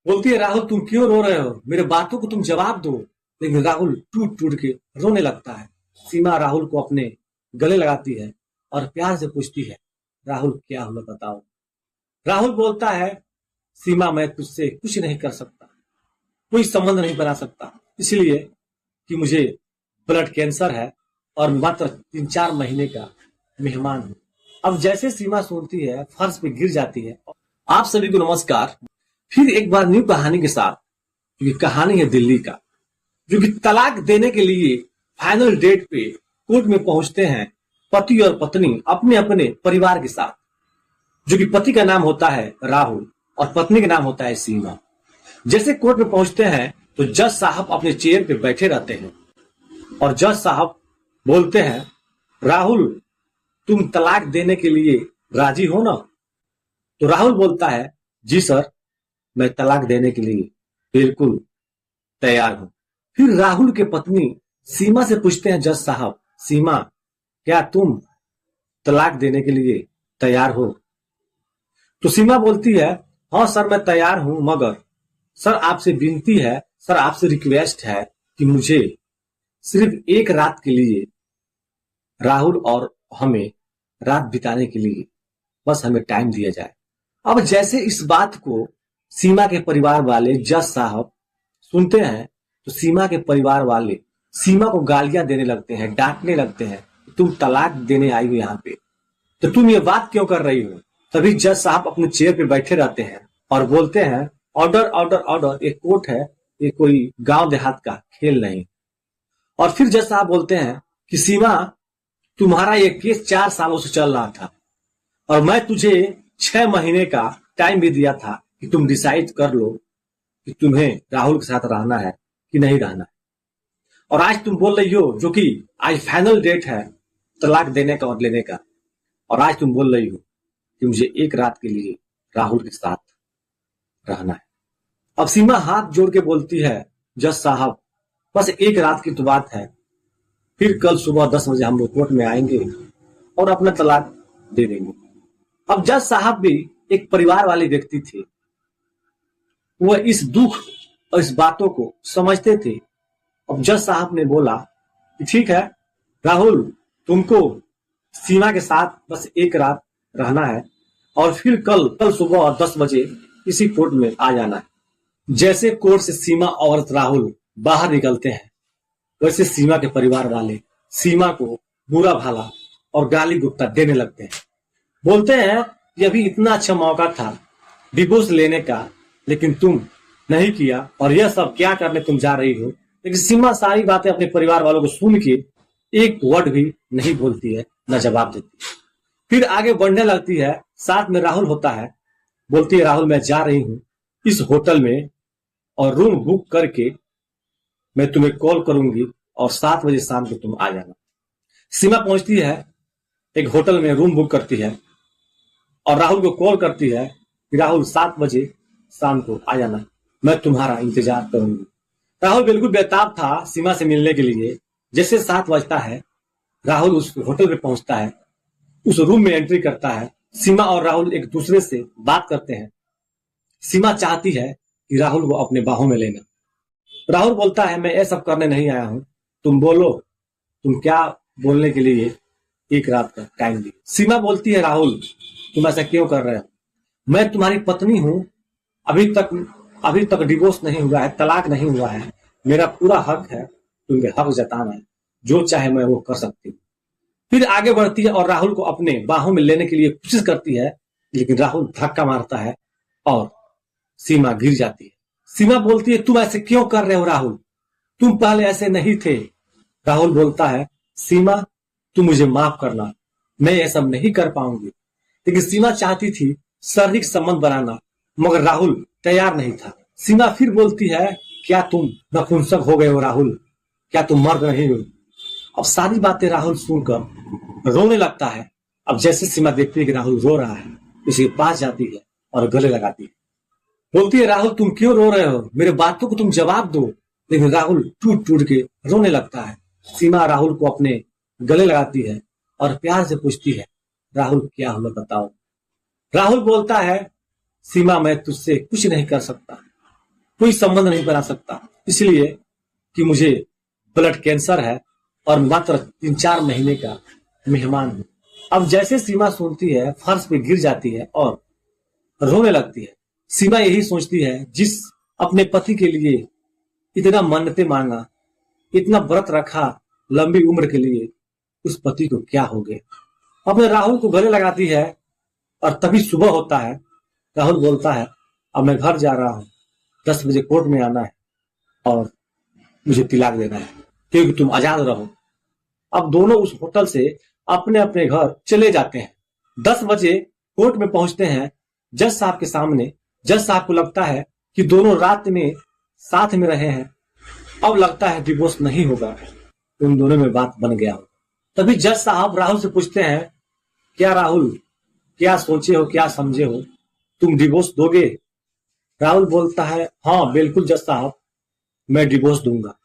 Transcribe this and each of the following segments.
बोलती है, राहुल तुम क्यों रो रहे हो, मेरे बातों को तुम जवाब दो। लेकिन राहुल टूट टूट के रोने लगता है। सीमा राहुल को अपने गले लगाती है और प्यार से पूछती है, राहुल क्या हुआ बताओ। राहुल बोलता है, सीमा मैं तुझसे कुछ नहीं कर सकता, कोई संबंध नहीं बना सकता, इसलिए कि मुझे ब्लड कैंसर है और मात्र 3-4 महीने का मेहमान हूं। अब जैसे सीमा सुनती है फर्श पे गिर जाती है। आप सभी को नमस्कार, फिर एक बार न्यू कहानी के साथ। क्योंकि कहानी है दिल्ली का, जो कि तलाक देने के लिए फाइनल डेट पे कोर्ट में पहुंचते हैं पति और पत्नी अपने अपने परिवार के साथ। जो कि पति का नाम होता है राहुल और पत्नी का नाम होता है सीमा। जैसे कोर्ट में पहुंचते हैं तो जज साहब अपने चेयर पे बैठे रहते हैं और जज साहब बोलते हैं, राहुल तुम तलाक देने के लिए राजी हो ना। तो राहुल बोलता है, जी सर, मैं तलाक देने के लिए बिल्कुल तैयार हूं। फिर राहुल के पत्नी सीमा से पूछते हैं जज साहब, सीमा क्या तुम तलाक देने के लिए तैयार हो। तो सीमा बोलती है, हाँ सर मैं तैयार हूं, मगर सर आपसे विनती है, सर आपसे रिक्वेस्ट है कि मुझे सिर्फ एक रात के लिए राहुल और हमें रात बिताने के लिए बस हमें टाइम दिया जाए। अब जैसे इस बात को सीमा के परिवार वाले जज साहब सुनते हैं तो सीमा के परिवार वाले सीमा को गालियां देने लगते हैं, डांटने लगते हैं, तुम तलाक देने आई हो यहाँ पे, तो तुम ये बात क्यों कर रही हो। तभी जज साहब अपने चेयर पे बैठे रहते हैं और बोलते हैं, ऑर्डर ऑर्डर ऑर्डर, ये कोर्ट है, ये कोई गांव देहात का खेल नहीं। और फिर जज साहब बोलते हैं कि सीमा तुम्हारा ये केस 4 सालों से चल रहा था और मैं तुझे 6 महीने का टाइम भी दिया था कि तुम डिसाइड कर लो कि तुम्हें राहुल के साथ रहना है कि नहीं रहना है। और आज तुम बोल रही हो, जो कि आज फाइनल डेट है तलाक देने का और लेने का, और आज तुम बोल रही हो कि मुझे एक रात के लिए राहुल के साथ रहना है। अब सीमा हाथ जोड़ के बोलती है, जज साहब बस एक रात की तो बात है, फिर कल सुबह 10 बजे हम लोग कोर्ट में आएंगे और अपना तलाक दे देंगे। अब जज साहब भी एक परिवार वाले व्यक्ति थे, वह इस दुख और इस बातों को समझते थे। अब जज साहब ने बोला कि ठीक है राहुल, तुमको सीमा के साथ बस एक रात रहना है और फिर कल सुबह 10 बजे इसी कोर्ट में आ जाना है। जैसे कोर्ट से सीमा और राहुल बाहर निकलते हैं, वैसे सीमा के परिवार वाले सीमा को बुरा भला और गाली गुप्ता देने लगते हैं। बोलते हैं कि अभी इतना अच्छा मौका था डिवोर्स लेने का, लेकिन तुम नहीं किया और यह सब क्या करने तुम जा रही हो। लेकिन सीमा सारी बातें अपने परिवार वालों को सुन के एक वर्ड भी नहीं बोलती है, न जवाब देती है। फिर आगे बढ़ने लगती है, साथ में राहुल होता है। बोलती है, राहुल मैं जा रही हूँ इस होटल में और रूम बुक करके मैं तुम्हें कॉल करूंगी और 7 बजे शाम को तुम आ जाना। सीमा पहुंचती है, एक होटल में रूम बुक करती है और राहुल को कॉल करती है कि राहुल 7 बजे शाम को आ जाना, मैं तुम्हारा इंतजार करूंगी। राहुल बिल्कुल बेताब था सीमा से मिलने के लिए। जैसे 7 बजता है, राहुल उस होटल पे पहुंचता है, उस रूम में एंट्री करता है। सीमा और राहुल एक दूसरे से बात करते हैं। सीमा चाहती है कि राहुल को अपने बाहों में लेना। राहुल बोलता है, मैं ये सब करने नहीं आया हूं, तुम बोलो तुम क्या बोलने के लिए एक रात का टाइम दी। सीमा बोलती है, राहुल तुम ऐसा क्यों कर रहे हो, मैं तुम्हारी पत्नी हूं, अभी तक डिवोर्स नहीं हुआ है, तलाक नहीं हुआ है, मेरा पूरा हक है तुम्हें हक जताना है, जो चाहे मैं वो कर सकती हूँ। फिर आगे बढ़ती है और राहुल को अपने बाहों में लेने के लिए कोशिश करती है, लेकिन राहुल धक्का मारता है और सीमा गिर जाती है। सीमा बोलती है, तुम ऐसे क्यों कर रहे हो राहुल, तुम पहले ऐसे नहीं थे। राहुल बोलता है, सीमा तुम मुझे माफ करना, मैं ये सब नहीं कर पाऊंगी। लेकिन सीमा चाहती थी शारीरिक संबंध बनाना, मगर राहुल तैयार नहीं था। सीमा फिर बोलती है, क्या तुम नपुंसक हो गए हो राहुल, क्या तुम मर्द नहीं हो। अब सारी बातें राहुल सुनकर रोने लगता है। अब जैसे सीमा देखती है कि राहुल रो रहा है, उसके पास जाती है और गले लगाती है। बोलती है, राहुल तुम क्यों रो रहे हो, मेरे बातों को तुम जवाब दो। लेकिन राहुल टूट टूट के रोने लगता है। सीमा राहुल को अपने गले लगाती है और प्यार से पूछती है, राहुल क्या हुआ बताओ। राहुल बोलता है, सीमा मैं तुझसे कुछ नहीं कर सकता, कोई संबंध नहीं बना सकता, इसलिए कि मुझे ब्लड कैंसर है और मात्र 3-4 महीने का मेहमान हूं। अब जैसे सीमा सुनती है, फर्श पे गिर जाती है और रोने लगती है। सीमा यही सोचती है, जिस अपने पति के लिए इतना मन्नतें मांगा, इतना व्रत रखा लंबी उम्र के लिए, उस पति को क्या हो गया। अपने राहुल को गले लगाती है और तभी सुबह होता है। राहुल बोलता है, अब मैं घर जा रहा हूं, 10 बजे कोर्ट में आना है और मुझे तिलाक देना है, क्योंकि तुम आजाद रहो। अब दोनों उस होटल से अपने अपने घर चले जाते हैं। 10 बजे कोर्ट में पहुंचते हैं जज साहब के सामने। जज साहब को लगता है कि दोनों रात में साथ में रहे हैं, अब लगता है डिवोर्स नहीं होगा, उन दोनों में बात बन गया हो। तभी जज साहब राहुल से पूछते हैं, क्या राहुल, क्या सोचे हो, क्या समझे हो, तुम डिवोर्स दोगे। राहुल बोलता है, हाँ बिल्कुल जज साहब, मैं डिवोर्स दूंगा।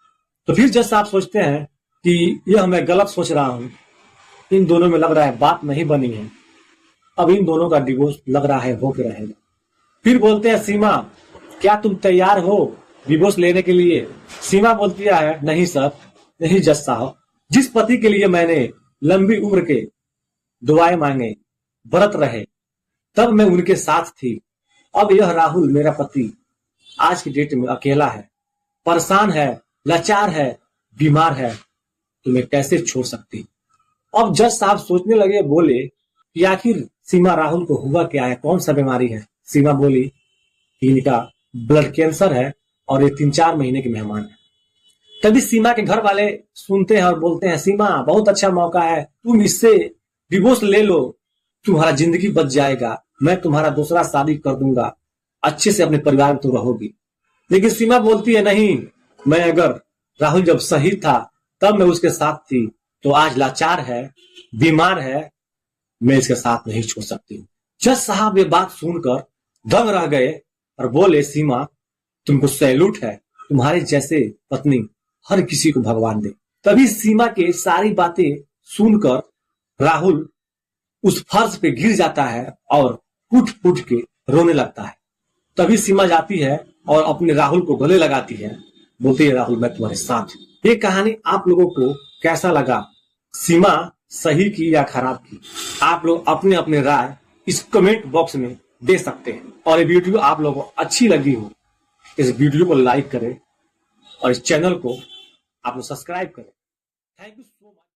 तो फिर जज साहब सोचते हैं कि यह मैं गलत सोच रहा हूं, इन दोनों में लग रहा है बात नहीं बनी है, अब इन दोनों का डिवोर्स लग रहा है हो के रहेगा। फिर बोलते हैं, सीमा क्या तुम तैयार हो डिवोर्स लेने के लिए। सीमा बोलती है, नहीं सर, नहीं जज साहब, जिस पति के लिए मैंने लंबी उम्र के दुआएं मांगे, व्रत रहे, तब मैं उनके साथ थी। अब यह राहुल मेरा पति आज की डेट में अकेला है, परेशान है, लाचार है, बीमार है, तो मैं कैसे छोड़ सकती। अब जज साहब सोचने लगे, बोले कि आखिर सीमा राहुल को हुआ क्या है, कौन सा बीमारी है। सीमा बोली कि इनका ब्लड कैंसर है और ये 3-4 महीने के मेहमान है। तभी सीमा के घर वाले सुनते हैं और बोलते हैं, सीमा बहुत अच्छा मौका है, तुम इससे डिवोर्स ले लो, तुम्हारा जिंदगी बच जाएगा, मैं तुम्हारा दूसरा शादी कर दूंगा, अच्छे से अपने परिवार में तो रहोगी। लेकिन सीमा बोलती है, नहीं, मैं अगर राहुल जब सही था तब मैं उसके साथ थी, तो आज लाचार है, बीमार है, मैं इसके साथ नहीं छोड़ सकती। जज साहब ये बात सुनकर दंग रह गए और बोले, सीमा तुमको सैल्यूट है, तुम्हारे जैसे पत्नी हर किसी को भगवान दे। तभी सीमा के सारी बातें सुनकर राहुल उस फर्श पे गिर जाता है और फूट फूट के रोने लगता है। तभी सीमा जाती है और अपने राहुल को गले लगाती है, बोलती है, राहुल मैं तुम्हारे साथ हूं। ये कहानी आप लोगों को कैसा लगा, सीमा सही की या खराब की, आप लोग अपने अपने राय इस कमेंट बॉक्स में दे सकते हैं। और ये वीडियो आप लोगों को अच्छी लगी हो, इस वीडियो को लाइक करें और इस चैनल को आप लोग सब्सक्राइब करें। Thank you.